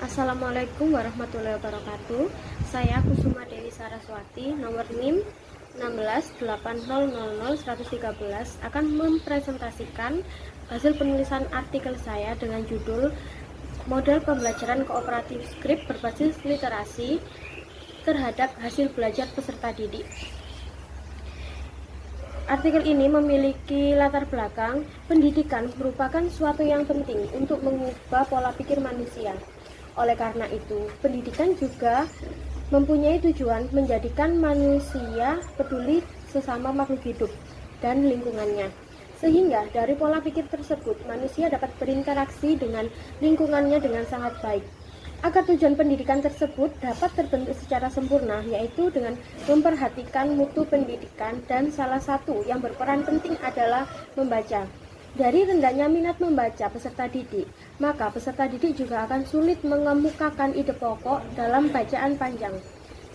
Assalamualaikum warahmatullahi wabarakatuh. Saya Kusuma Dewi Saraswati, nomor NIM 1680000113 akan mempresentasikan hasil penulisan artikel saya dengan judul Model Pembelajaran Kooperatif Skrip Berbasis Literasi terhadap Hasil Belajar Peserta Didik. Artikel ini memiliki latar belakang pendidikan merupakan suatu yang penting untuk mengubah pola pikir manusia. Oleh karena itu, pendidikan juga mempunyai tujuan menjadikan manusia peduli sesama makhluk hidup dan lingkungannya. Sehingga dari pola pikir tersebut, manusia dapat berinteraksi dengan lingkungannya dengan sangat baik. Agar tujuan pendidikan tersebut dapat terbentuk secara sempurna, yaitu dengan memperhatikan mutu pendidikan, dan salah satu yang berperan penting adalah membaca. Dari rendahnya minat membaca peserta didik, maka peserta didik juga akan sulit mengemukakan ide pokok dalam bacaan panjang.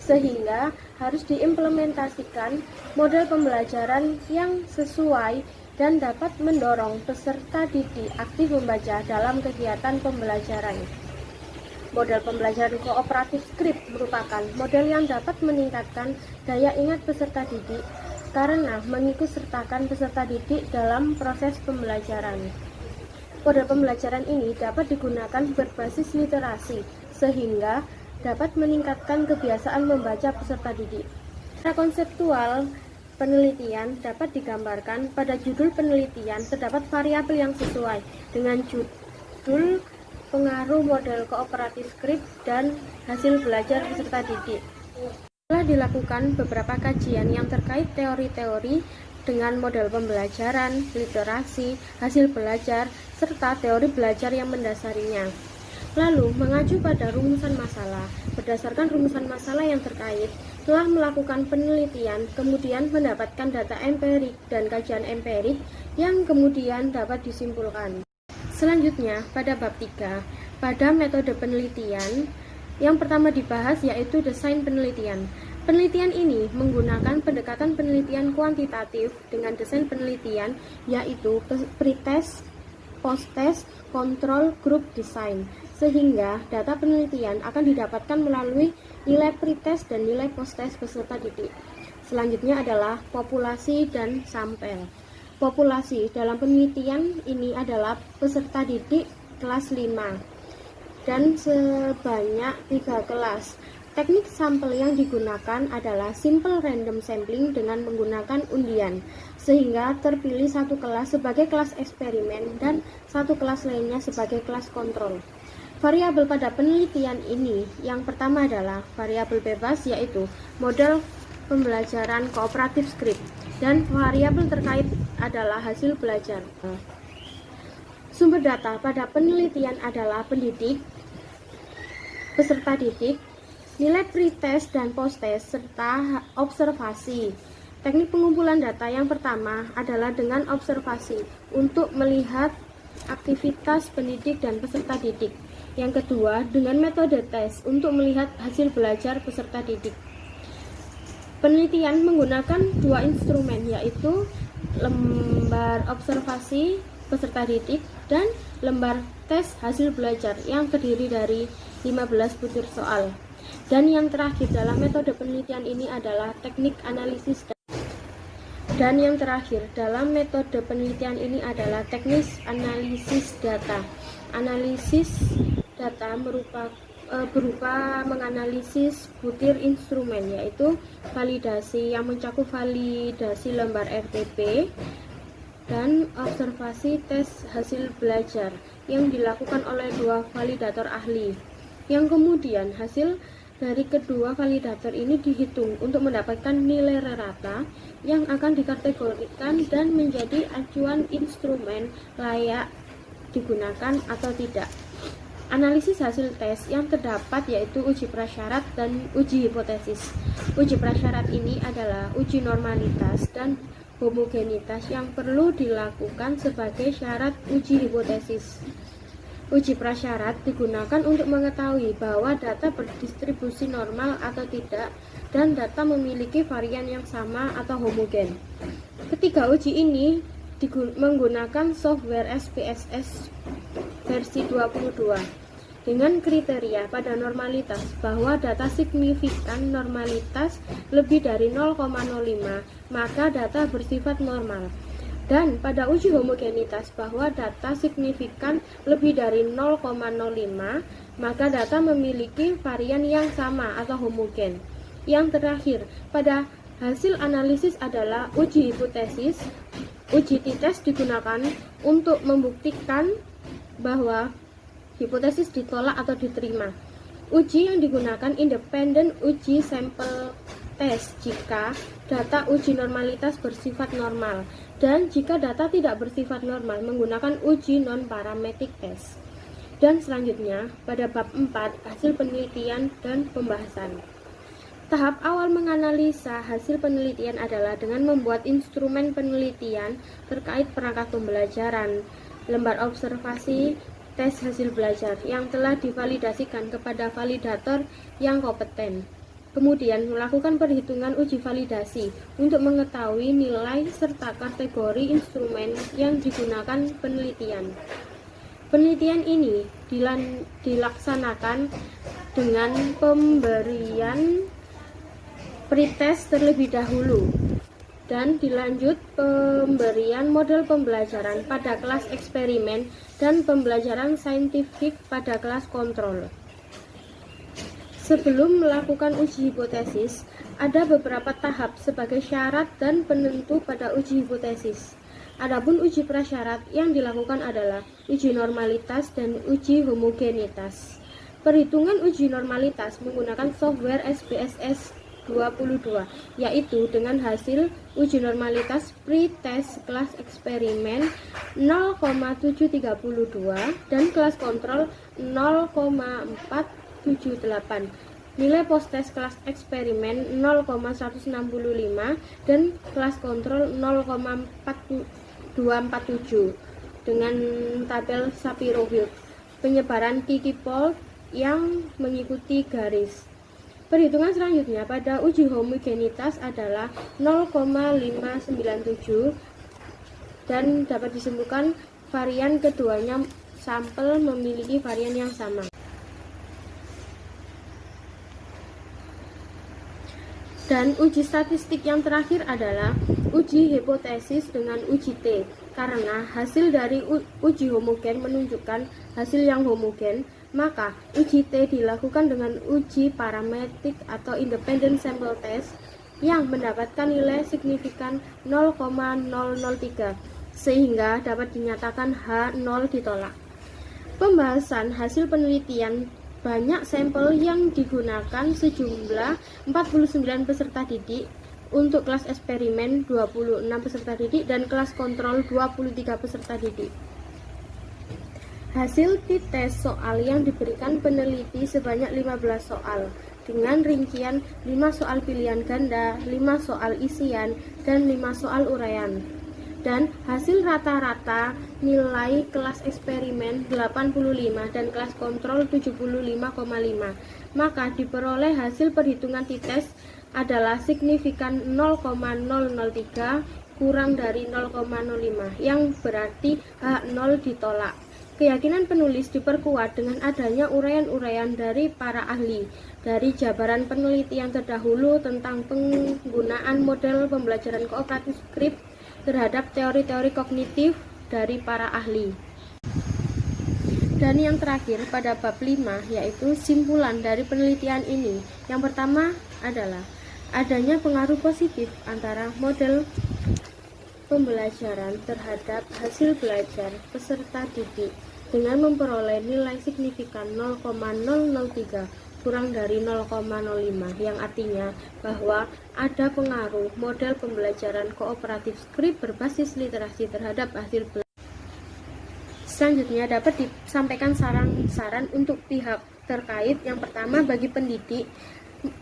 Sehingga harus diimplementasikan model pembelajaran yang sesuai dan dapat mendorong peserta didik aktif membaca dalam kegiatan pembelajaran. Model pembelajaran kooperatif skrip merupakan model yang dapat meningkatkan daya ingat peserta didik karena mengikutsertakan peserta didik dalam proses pembelajaran. Model pembelajaran ini dapat digunakan berbasis literasi sehingga dapat meningkatkan kebiasaan membaca peserta didik. Secara konseptual penelitian dapat digambarkan pada judul penelitian terdapat variabel yang sesuai dengan judul pengaruh model kooperatif skrip dan hasil belajar peserta didik. Telah dilakukan beberapa kajian yang terkait teori-teori dengan model pembelajaran, literasi, hasil belajar, serta teori belajar yang mendasarinya. Lalu, mengacu pada rumusan masalah, berdasarkan rumusan masalah yang terkait, telah melakukan penelitian, kemudian mendapatkan data empirik dan kajian empirik yang kemudian dapat disimpulkan. Selanjutnya, pada bab 3, pada metode penelitian, yang pertama dibahas yaitu desain penelitian. Penelitian ini menggunakan pendekatan penelitian kuantitatif dengan desain penelitian yaitu pretest, post-test, control group design, sehingga data penelitian akan didapatkan melalui nilai pretest dan nilai post-test peserta didik. Selanjutnya adalah populasi dan sampel. Populasi dalam penelitian ini adalah peserta didik kelas 5 dan sebanyak 3 kelas. Teknik sampel yang digunakan adalah simple random sampling dengan menggunakan undian, sehingga terpilih satu kelas sebagai kelas eksperimen dan satu kelas lainnya sebagai kelas kontrol. Variabel pada penelitian ini yang pertama adalah variabel bebas yaitu model pembelajaran kooperatif skrip, dan variabel terkait adalah hasil belajar. Sumber data pada penelitian adalah pendidik, peserta didik, nilai pretest dan posttest, serta observasi. Teknik pengumpulan data yang pertama adalah dengan observasi untuk melihat aktivitas pendidik dan peserta didik. Yang kedua, dengan metode tes untuk melihat hasil belajar peserta didik. Penelitian menggunakan dua instrumen yaitu lembar observasi peserta didik dan lembar tes hasil belajar yang terdiri dari 15 butir soal. Dan yang terakhir dalam metode penelitian ini adalah teknik analisis data. Dan yang terakhir dalam metode penelitian ini adalah teknik analisis data. Analisis data berupa menganalisis butir instrumen yaitu validasi yang mencakup validasi lembar RTP dan observasi tes hasil belajar yang dilakukan oleh dua validator ahli, yang kemudian hasil dari kedua validator ini dihitung untuk mendapatkan nilai rata yang akan dikategorikan dan menjadi acuan instrumen layak digunakan atau tidak. Analisis hasil tes yang terdapat yaitu uji prasyarat dan uji hipotesis. Uji prasyarat ini adalah uji normalitas dan homogenitas yang perlu dilakukan sebagai syarat uji hipotesis. Uji prasyarat digunakan untuk mengetahui bahwa data berdistribusi normal atau tidak dan data memiliki varian yang sama atau homogen. Ketiga uji ini menggunakan software SPSS versi 22. dengan kriteria pada normalitas bahwa data signifikan normalitas lebih dari 0,05, maka data bersifat normal. Dan pada uji homogenitas bahwa data signifikan lebih dari 0,05, maka data memiliki varian yang sama atau homogen. Yang terakhir, pada hasil analisis adalah uji hipotesis. Uji t-test digunakan untuk membuktikan bahwa hipotesis ditolak atau diterima. Uji yang digunakan independen uji sampel test jika data uji normalitas bersifat normal, dan jika data tidak bersifat normal menggunakan uji non-parametric test. Dan selanjutnya pada bab 4 hasil penelitian dan pembahasan. Tahap awal menganalisa hasil penelitian adalah dengan membuat instrumen penelitian terkait perangkat pembelajaran, lembar observasi, tes hasil belajar yang telah divalidasikan kepada validator yang kompeten. Kemudian melakukan perhitungan uji validasi untuk mengetahui nilai serta kategori instrumen yang digunakan penelitian. Penelitian ini dilaksanakan dengan pemberian pretest terlebih dahulu dan dilanjut pemberian model pembelajaran pada kelas eksperimen dan pembelajaran saintifik pada kelas kontrol. Sebelum melakukan uji hipotesis, ada beberapa tahap sebagai syarat dan penentu pada uji hipotesis. Adapun uji prasyarat yang dilakukan adalah uji normalitas dan uji homogenitas. Perhitungan uji normalitas menggunakan software SPSS 22, yaitu dengan hasil uji normalitas pre-test kelas eksperimen 0,732 dan kelas kontrol 0,478. Nilai post-test kelas eksperimen 0,165 dan kelas kontrol 0,4247 dengan tabel Shapiro-Wilk. Penyebaran Kiki-Polk yang mengikuti garis. Perhitungan selanjutnya pada uji homogenitas adalah 0,597 dan dapat disimpulkan varian keduanya sampel memiliki varian yang sama. Dan uji statistik yang terakhir adalah uji hipotesis dengan uji T, karena hasil dari uji homogen menunjukkan hasil yang homogen, maka uji T dilakukan dengan uji parametrik atau independent sample test yang mendapatkan nilai signifikan 0,003 sehingga dapat dinyatakan H0 ditolak. Pembahasan hasil penelitian. Banyak sampel yang digunakan sejumlah 49 peserta didik untuk kelas eksperimen, 26 peserta didik dan kelas kontrol 23 peserta didik. Hasil t-test soal yang diberikan peneliti sebanyak 15 soal dengan rincian 5 soal pilihan ganda, 5 soal isian, dan 5 soal uraian. Dan hasil rata-rata nilai kelas eksperimen 85 dan kelas kontrol 75,5. Maka diperoleh hasil perhitungan t-test adalah signifikan 0,003 kurang dari 0,05 yang berarti H0 ditolak. Keyakinan penulis diperkuat dengan adanya uraian-uraian dari para ahli dari jabaran penelitian terdahulu tentang penggunaan model pembelajaran kooperatif script terhadap teori-teori kognitif dari para ahli. Dan yang terakhir pada bab 5 yaitu simpulan dari penelitian ini. Yang pertama adalah adanya pengaruh positif antara model pembelajaran terhadap hasil belajar peserta didik dengan memperoleh nilai signifikan 0,003 kurang dari 0,05 yang artinya bahwa ada pengaruh model pembelajaran kooperatif script berbasis literasi terhadap hasil belajar. Selanjutnya dapat disampaikan saran-saran untuk pihak terkait. Yang pertama bagi pendidik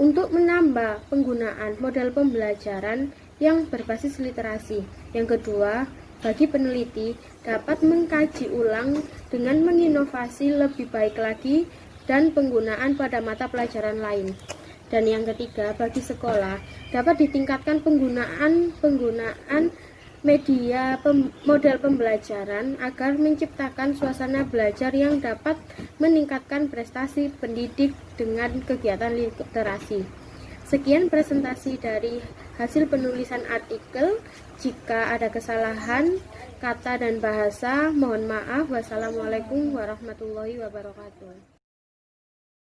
untuk menambah penggunaan model pembelajaran yang berbasis literasi. Yang kedua bagi peneliti dapat mengkaji ulang dengan menginovasi lebih baik lagi dan penggunaan pada mata pelajaran lain. Dan yang ketiga, bagi sekolah dapat ditingkatkan penggunaan model pembelajaran agar menciptakan suasana belajar yang dapat meningkatkan prestasi pendidik dengan kegiatan literasi. Sekian presentasi dari hasil penulisan artikel. Jika ada kesalahan kata dan bahasa, mohon maaf. Wassalamualaikum warahmatullahi wabarakatuh.